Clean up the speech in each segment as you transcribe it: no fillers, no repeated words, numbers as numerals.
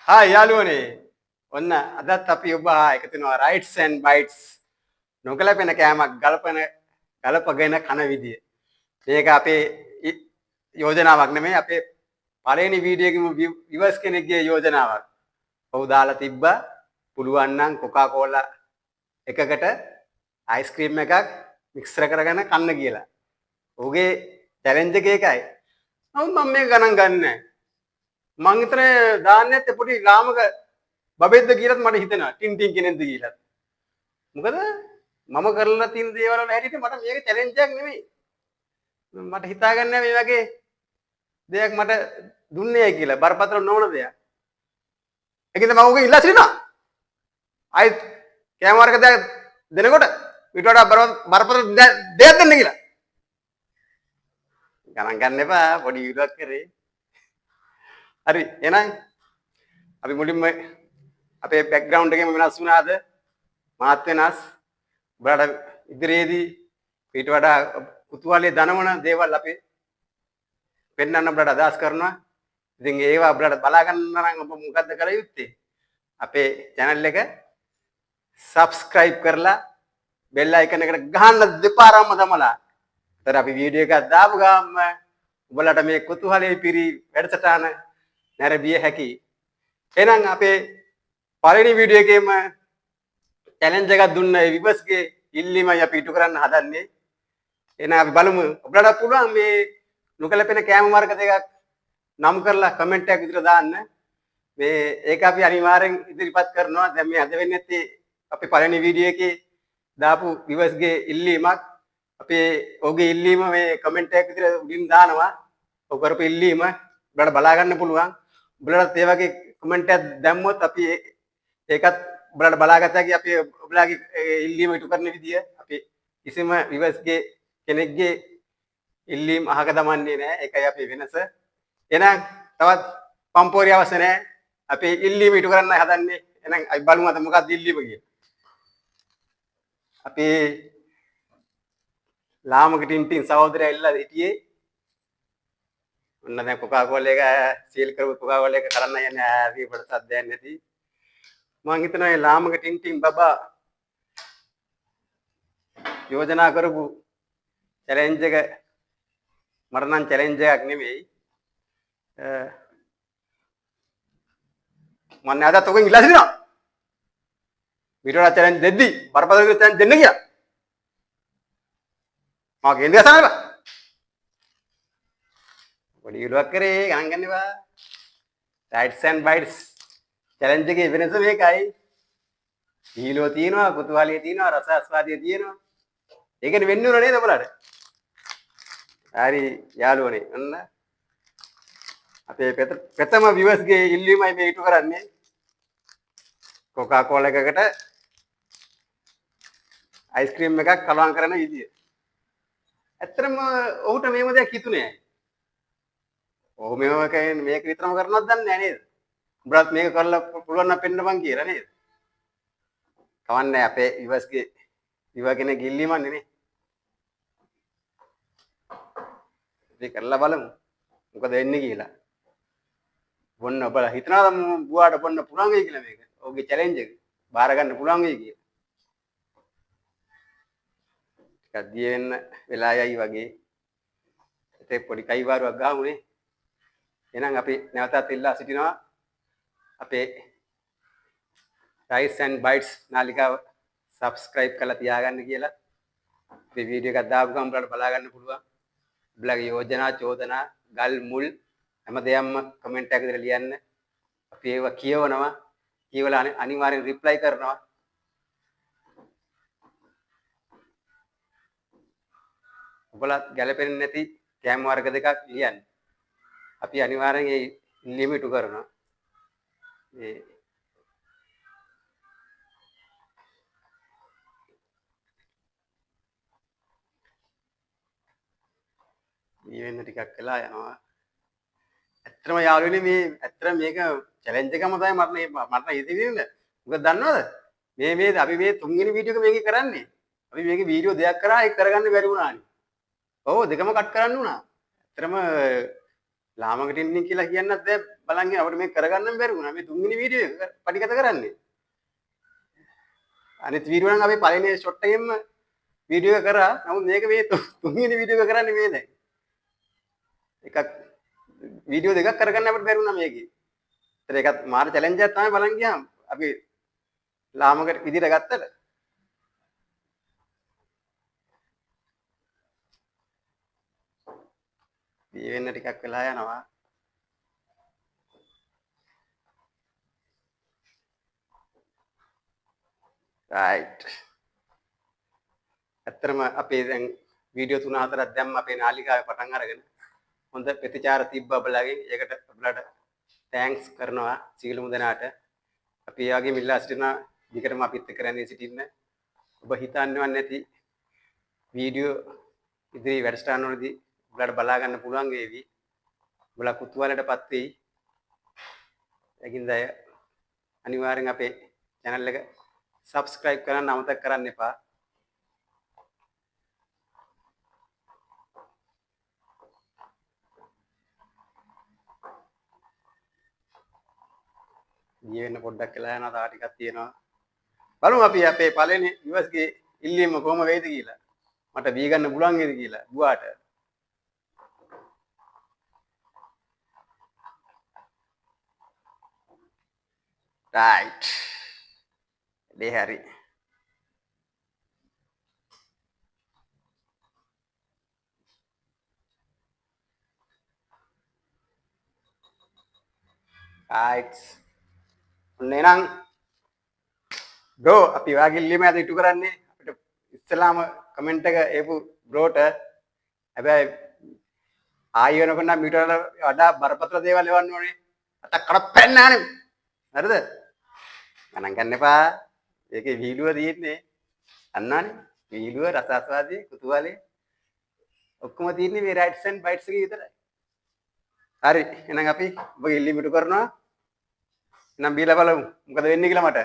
හා යාළුවනේ ඔන්න අදත් අපි ඔබ එකතු වෙනවා රයිට්ස් ඇන්ඩ් බයිට්ස් නොගැලපෙන කෑමක් ගලපගෙන කන විදිය. මේක අපේ යෝජනාවක් නෙමෙයි අපේ පළවෙනි වීඩියෝ එකේම විවර්ස් කෙනෙක්ගේ යෝජනාවක්. ඔහු දාලා තිබ්බා පුළුවන් නම් කොකා කෝලා එකකට අයිස්ක්‍රීම් එකක් මික්සර් කරගෙන කන්න කියලා. ඔහුගේ චැලෙන්ජ් එක ඒකයි. නමුත් මම මේක ගණන් ගන්නෑ. මං හිතන දාන්නේ නැත්තේ පොඩි ලාමක බබෙක්ද කියලාත් මට හිතෙනවා. ටින් ටින් කෙනෙක්ද කියලා. මොකද මම කරලා තියෙන දේවල් වල හැටියට මට මේක චැලෙන්ජ් එකක් නෙමෙයි. මට හිතා ගන්න මේ වගේ දෙයක් මට දුන්නේ කියලා බරපතල නොවන දෙයක්. ඒකෙන්ද මම උගේ ඉල්ලා සිටිනවා. ආයි කැම වර්ග දෙනකොට ඊට වඩා බරපතල දෙයක් දෙන්න කියලා. ගණන් ගන්න එපා පොඩි විඩුවක් කරේ. හරි එහෙනම් අපි මුලින්ම අපේ බෑග්ග්‍රවුන්ඩ් එකේම වෙනස් වුණාද? මාත් වෙනස්. ඔයාලට ඉදිරියේදී ඊට වඩා කුතුහලයේ දනවන දේවල් අපි පෙන්වන්න ඔයාලට අදහස් කරනවා. ඉතින් ඒවා ඔයාලට බලා ගන්න නම් ඔබ මොකද්ද කළ යුත්තේ? අපේ channel එක subscribe කරලා bell icon එකට ගහන්න දෙපාරක්ම දමලා. ඒතර අපි වීඩියෝ එකක් දාපු ගාම ඔයාලට මේ කුතුහලයේ පිරි වැඩසටහන නැරඹිය හැකියි. එහෙනම් අපේ පළවෙනි වීඩියෝ එකේම චැලෙන්ජ් එකක් දුන්න ඒ විවර්ස්ගේ ඉල්ලීමයි අපි ඉටු කරන්න හදන්නේ. එහෙනම් අපි බලමු ඔයාලට පුළුවන් මේ නොකලපෙන කෑම වර්ග දෙකක් නම් කරලා කමෙන්ට් එකක් විතර දාන්න. මේ ඒක අපි අනිවාර්යෙන් ඉදිරිපත් කරනවා. දැන් මේ අද වෙන්නේ නැත්තේ අපි පළවෙනි වීඩියෝ එකේ දාපු විවර්ස්ගේ ඉල්ලීමක්. අපි ඔහුගේ ඉල්ලීම මේ කමෙන්ට් එකක් විතර උඩින් දානවා. ඔය කරපු ඉල්ලීම ඔයාලට බලා ගන්න පුළුවන්. ඔයාලට ඒ වගේ කමෙන්ට් එකක් දැම්මොත් අපි ඒකත් ඔයාලට බලාගත හැකි අපි ඔයාලගේ ඉල්ලීම ඉටු කරන විදිය අපි කිසිම විවර්ස්ගේ කෙනෙක්ගේ ඉල්ලීම් අහක දමන්නේ නැහැ. ඒකයි අපි වෙනස. එහෙනම් තවත් පම්පෝරිය අවශ්‍ය නැහැ. අපි ඉල්ලීම ඉටු කරන්න හදන්නේ. එහෙනම් අපි බලමු අද මොකක්ද ඉල්ලීම කියලා. අපි ලාමක ටින්ටින් සහෝදරයා ඉල්ලලා හිටියේ ඔන්න දැන් කොකා කෝලා එක සීල් කරපු කොකා කෝලා එක කරන්න යන්නේ ආදී පොඩ්ඩක් සද්දයක් නැති මම හිතනවා මේ ලාමක ටින්ටින් බබා යෝජනා කරපු චැලෙන්ජ් එක මට නම් චැලෙන්ජ් එකක් නෙමෙයි මම නැවතත් ඔකෙන් ඉල්ලා සිටිනවා වීඩියෝ චැලෙන්ජ් දෙද්දි බරපතල චැලෙන්ජ් දෙන්න කියලා මම කේන්ද්‍ර ගසන්න එපා පොඩි විඩුවක් කරේ ගණන් ගන්න එපා රයිට්ස් ඇන්ඩ් බයිට්ස් චැලෙන්ජ් එකේ වෙනස මේකයි දීලෝ තියෙනවා කුතුහලයේ තියෙනවා රස ආස්වාදයේ තියෙනවා ඒකනේ වෙන්න ඕන නේද ඔයාලට හරි යාළුවනේ අන්න අපේ ප්‍රථම විවර්ස්ගේ ඉල්ලීමයි මේ ඉටු කරන්නේ කොකා කෝලා එකකට අයිස්ක්‍රීම් එකක් කලවම් කරන විදිය ඇත්තටම ඔහුට මේව දෙයක් හිතුනේ නැහැ ඔහු මේක විතරම කරනවද දන්නේ නැහැ නේද උඹලත් මේක කරලා පුළුවන් නම් පෙන්න බං කියලා නේද කවන්නේ අපේ විවර්ස්ගේ විවර් කෙනෙක් ඉල්ලීමන්නේ නේ අපි කරලා බලමු මොකද වෙන්නේ කියලා බොන්න ඔබලා හිතනවාද බුවාට බොන්න පුළුවන් වෙයි කියලා මේක ඔහුගේ චැලෙන්ජ් එක බාර ගන්න පුළුවන් වෙයි කියලා ටිකක් දිය වෙන්න වෙලා යයි වගේ ඒත් පොඩි කයිවාරුවක් ගාමුනේ එහෙනම් අපි නැවතත් ඉල්ලා සිටිනවා අපේ රයිට්ස් ඇන්ඩ් බයිට්ස් නාලිකාව subscribe කරලා තියාගන්න කියලා මේ වීඩියෝ එකක් දාපු ගමන් ඔයාලට බලා ගන්න පුළුවන් ඔයාලගේ යෝජනා චෝදනා ගල් මුල් හැමදේම කමෙන්ට් එකක දාලා ලියන්න අපි ඒවා කියවනවා කියවලා අනිවාර්යෙන් රිප්ලයි කරනවා ඔයාලත් ගැලපෙන්නේ නැති කැම වර්ග දෙකක් ලියන්න අපි අනිවාර්යෙන් ඒ ඉල්ලීම ඉටු කරනවා මේ ඊවෙන්න ටිකක් වෙලා යනවා ඇත්තම යාළුවනේ මේ ඇත්තම මේක චැලෙන්ජ් එකම තමයි මට හිතෙන්නේ මොකද දන්නවද මේ අපි මේ තුන්වෙනි වීඩියෝ එක මේකේ කරන්නේ අපි මේකේ වීඩියෝ දෙකක් කරා ඒක කරගන්න බැරි වුණානේ ඔව් දෙකම කට් කරන්න වුණා ඇත්තම ලාමකට ඉන්නේ කියලා කියන්නත් බෑ. බලන්න අපිට මේක කරගන්න බැරි වුණා. මේ තුන්වෙනි වීඩියෝ එක පටිගත කරන්නේ. අනිත් වීඩියෝ නම් අපි පළවෙනි ෂොට් එකෙන්ම වීඩියෝ එක කරා. නමුත් මේක මේ තුන්වෙනි වීඩියෝ එක කරන්නේ මේ දැන්. එකක් වීඩියෝ දෙකක් කරගන්න අපිට බැරි වුණා මේකේ. ඒතර ඒකත් මාර චැලෙන්ජ් එකක් තමයි බලන් ගියාම අපි ලාමකට විදිහට ගත්තට. දී වෙන්න ටිකක් වෙලා යනවා. right. ඇත්තටම අපේ දැන් වීඩියෝ 3-4ක් දැම්ම අපේ නාලිකාවේ පටන් අරගෙන හොඳ ප්‍රතිචාර තිබ්බ ඔබලාගෙන්. ඒකට ඔබලාට තෑන්ක්ස් කරනවා සීලමු දෙනාට. අපි ඒ වගේම ඉල්ලා සිටිනවා දිගටම අපිත් එක්ක රැඳී සිටින්න. ඔබ හිතන්නවත් නැති වීඩියෝ ඉදිරි වැඩසටහන් වලදී ඔබලාට බලා ගන්න පුළුවන් වේවි. ඔබලා කුතුහලයටපත් වෙයි. ඒකින්ද අනිවාර්යෙන් අපේ channel එක subscribe කරන්න අමතක කරන්න එපා. දී වෙන්න පොඩ්ඩක් වෙලා යනවා. තව ටිකක් තියෙනවා. බලමු අපි අපේ පළවෙනි විවස්ගේ ඉල්ලීම කොහොම වෙයිද කියලා. මට දී ගන්න පුළුවන් වේද කියලා බුවාට. right. දේ හරි. right. ඔන්න බ්‍රෝ අපි වාගේ ඉල්ලීම අද ඉටු කරන්නේ අපිට ඉස්සලාම කමෙන්ට් එක එපු බ්‍රෝට. හැබැයි ආයෙ වෙනකොට නම් මීට වඩා බරපතල දේවල් එවන්න ඕනේ. අත කඩප්පෙන්න නානේ. හරිද? ගණන් ගන්න එපා. ඒකේ වීඩියෝ තියෙන්නේ අන්නානේ. වීඩියෝ රසාස්වාදී කුතුහලේ ඔක්කොම තියෙන්නේ මේ රයිට්ස් ඇන්ඩ් බයිට්ස් එකේ විතරයි. හරි. එහෙනම් අපි ඔබගේ ඉල්ලීම ඉටු කරනවා. එහෙනම් බීලා බලමු. මොකද වෙන්නේ කියලා මට.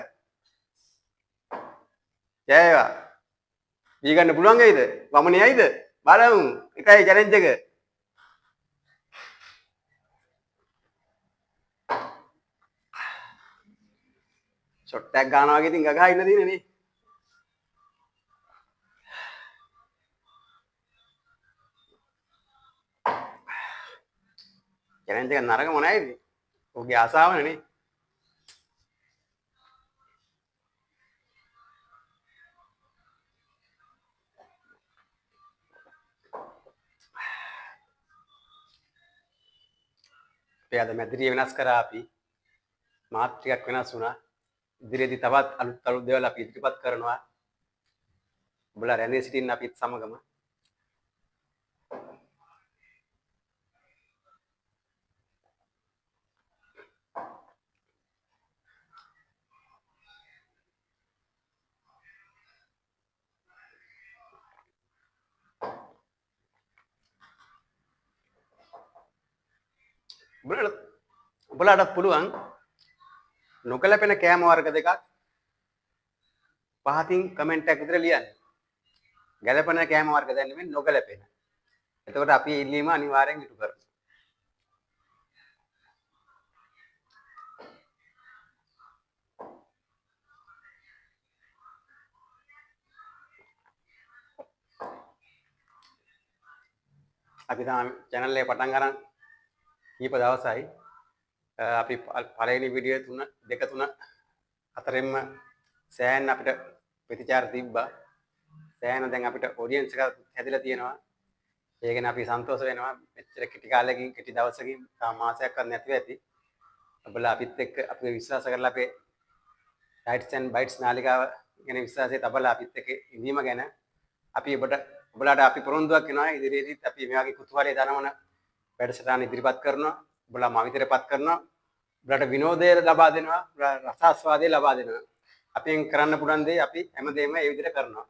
ජයවා. දී ගන්න පුළුවන් වෙයිද? වමනේ ඇයිද? බලමු. එකයි චැලෙන්ජ් එක. ෂොට් එකක් ගන්නවා වගේ ඉතින් ගගහා ඉන්න දිනේ නේ. චැලෙන්ජ් එක නරකම නෑනේ. ඔහුගේ ආසාවනේ නේ. අපි අද මැදිරිය වෙනස් කරා අපි මාත් ටිකක් වෙනස් වුණා. ඉදිරියේදී තවත් අලුත් දේවල් අපි ඉදිරිපත් කරනවා. ඔබලා රැඳී සිටින්න අපිත් සමගම. ඔබලාට පුළුවන් නොකලපෙන කෑම වර්ග දෙකක් පහතින් කමෙන්ට් එකක් විතර ලියන්න. ගැලපෙන කෑම වර්ග දැන් නෙමෙයි නොගැලපෙන. එතකොට අපි ඉල්ලීම අනිවාර්යෙන් ඉටු කරමු. අපි තමයි channel එක පටන් ගන්න කීප දවසයි. අපි පළවෙනි වීඩියෝ 2-3 අතරින්ම සෑහෙන අපිට ප්‍රතිචාර තිබ්බා. සෑහෙන දැන් අපිට ඔඩියන්ස් එකක් හැදිලා තියෙනවා. ඒ ගැන අපි සන්තෝෂ වෙනවා. මෙච්චර කෙටි කාලෙකින් කෙටි දවසකින් තා මාසයක්වත් නැතිව ඇති. ඔබලා අපිත් එක්ක අපි විශ්වාස කරලා අපේ රයිට්ස් ඇන්ඩ් බයිට්ස් නාලිකාව ගැන විශ්වාසය තබලා අපිත් එක්ක ඉඳීම ගැන අපි ඔබලාට අපි පොරොන්දුවක් වෙනවා. ඉදිරියේදීත් අපි මේ වගේ කුතුහලයේ දනවන වැඩසටහන් ඉදිරිපත් කරනවා. ඔබලා මාවිතරපත් කරනවා. ඔබලාට විනෝදය ලබා දෙනවා. රසාස්වාදය ලබා දෙනවා. අපෙන් කරන්න පුළුවන් දේ අපි හැමදේම ඒ විදිහට කරනවා.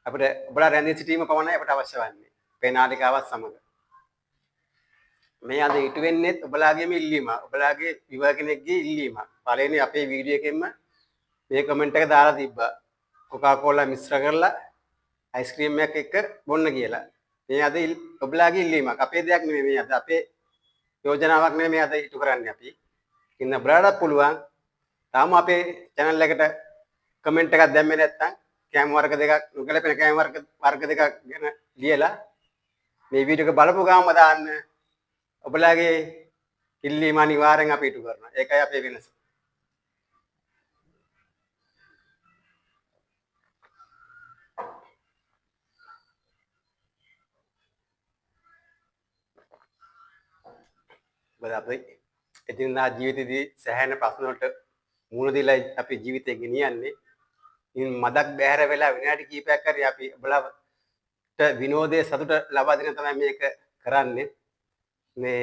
අපිට ඔබලා රැඳී සිටීම පමණයි අපට අවශ්‍ය වන්නේ. අපේ නාලිකාවත් සමග. මේ අද ඉටු වෙන්නේ ඔබලාගේම ඉල්ලීම. ඔබලාගේ විවර් කෙනෙක්ගේ ඉල්ලීම. පළවෙනි අපේ වීඩියෝ එකෙන්ම මේ කමෙන්ට් එක දාලා තිබ්බා. කොකාකෝලා මිශ්‍ර කරලා අයිස්ක්‍රීම් එකක් එක්ක බොන්න කියලා. මේ අද ඔබලාගේ ඉල්ලීමක්. අපේ දෙයක් නෙමෙයි මේ අද අපේ යෝජනාවක් නෙමෙයි අද ඉටු කරන්නේ අපි. ඉන්න බ්‍රාඩක් පුළුවන් තාම අපේ channel එකට කමෙන්ට් එකක් දැම්මේ නැත්නම් කැම වර්ග දෙකක් නොගැලපෙන කැම වර්ග දෙකක් ගැන ලියලා මේ වීඩියෝ එක බලපු ගාම දාන්න. ඔබලාගේ ඉල්ලීම අනිවාර්යෙන් අපි ඉටු කරනවා. ඒකයි අපේ වෙනස. මොකද අපි එදිනදා ජීවිතේදී සෑහෙන ප්‍රශ්න වලට මුහුණ දීලා අපි ජීවිතේ ගෙනියන්නේ. ඉතින් මදක් බැහැර වෙලා විනාඩි කිහිපයක් හරි අපි ඔබලාට විනෝදයේ සතුට ලබා දෙන තමයි මේක කරන්නේ. මේ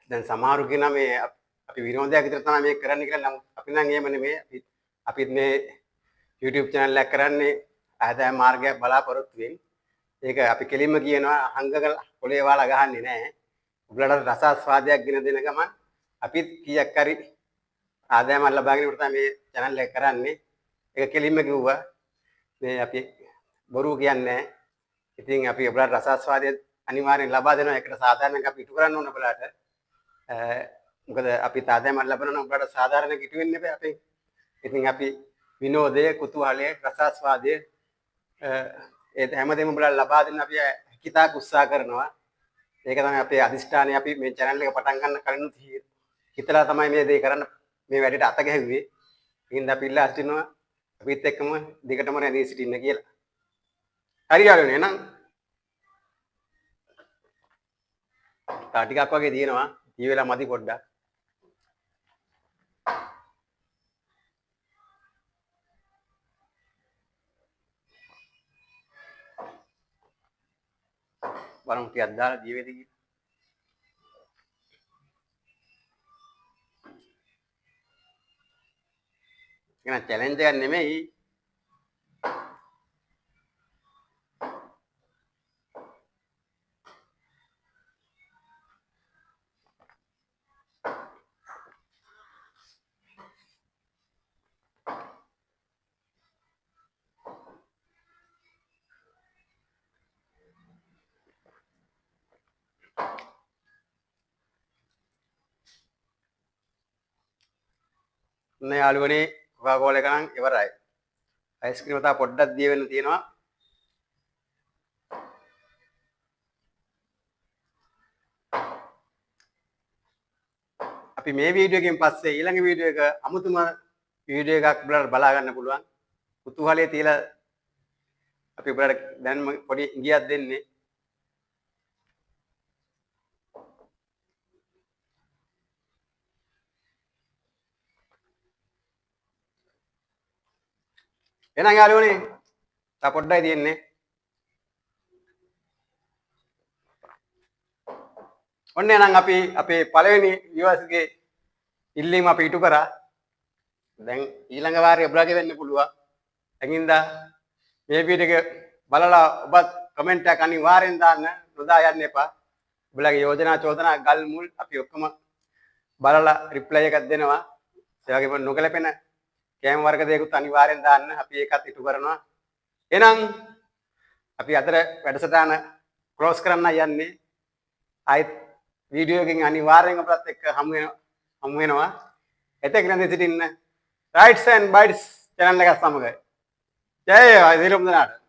දැන් සමහරු කියන මේ අපි විනෝදයක් විතර තමයි මේක කරන්නේ කියලා. නම් අපි නම් එහෙම නෙමෙයි. අපිත් මේ YouTube channel එක කරන්නේ ආදාය මාර්ගයක් බලාපොරොත්තු වෙමින්. ඒක අපි කෙලින්ම කියනවා අහංගක කොලේ වාලා ගහන්නේ නැහැ. ඔයගලට රසාස්වාදයක් ගෙන දෙන ගමන් අපිත් කීයක් හරි ආදායමක් ලබාගෙන ඉවර තමයි මේ channel එක කරන්නේ. ඒක කෙලින්ම කිව්වා. මේ අපි බොරු කියන්නේ නැහැ. ඉතින් අපි ඔයගලට රසාස්වාදය අනිවාර්යෙන් ලබා දෙනවා. ඒකට සාධාරණයක් අපි ඉටු කරන්න ඕන ඔයගලට. මොකද අපි ආදායමක් ලබනවා නම් ඔයගලට සාධාරණ කිටු වෙන්න බෑ අපේ. ඉතින් අපි විනෝදය, කුතුහලය, රසාස්වාදය ඒ හැමදේම ඔයගලට ලබා දෙන්න අපි හිතාක් උත්සාහ කරනවා. ඒක තමයි අපේ අදිෂ්ඨානය. අපි මේ channel එක පටන් ගන්න කලින් හිතලා තමයි මේ දේ කරන්න මේ වැඩේට අත ගැහුවේ. ඉතින් අපි ඉල්ලා සිටිනවා අපිත් එක්කම දිගටම රැඳී සිටින්න කියලා. හරි යාළුවනේ එහෙනම් තා ටිකක් වගේ දිනනවා. දී වෙලා මදි පොඩ්ඩක්. බලමු ටිකක් දාලා දී වේද කියලා. ඒක චැලෙන්ජ් එකක් නෙමෙයි. නේ යාළුවනේ කොකා කෝලා එක නම් ඉවරයි. අයිස්ක්‍රීම තා පොඩ්ඩක් දී වෙන්න තියෙනවා. අපි මේ වීඩියෝ එකෙන් පස්සේ ඊළඟ වීඩියෝ එක අමුතුම වීඩියෝ එකක් බලලා බලා ගන්න පුළුවන්. කුතුහලයේ තියලා අපි බලලා දැන් පොඩි ඉඟියක් දෙන්නේ. එහෙනම් යාළුවනේ තා පොඩ්ඩයි තියෙන්නේ. ඔන්න එහෙනම් අපි අපේ පළවෙනි viewers ගේ ඉල්ලීම අපි ඉටු කරා. දැන් ඊළඟ වාරේ ඔබලාගේ වෙන්න පුළුවන්. එකින්ද මේ වීඩියෝ එක බලලා ඔබත් කමෙන්ට් එකක් අනිවාර්යෙන් දාන්න. නොදා යන්න එපා. ඔබලාගේ යෝජනා චෝදනා ගල් මුල් අපි ඔක්කොම බලලා රිප්ලයි එකක් දෙනවා. ඒ වගේම නොගැලපෙන කැම වර්ග දෙකකුත් අනිවාර්යෙන් දාන්න. අපි ඒකත් ඉටු කරනවා. එහෙනම් අපි අතර වැඩසටහන ක්ලෝස් කරන්න යන්නේ. ආයිත් වීඩියෝ එකකින් අනිවාර්යෙන් අපලත් එක්ක හමු වෙනවා. එතෙක් නැන්ද සිටින්න. Rights and Bites channel එක සමග. ජය වේවා සියලුම දෙනාට.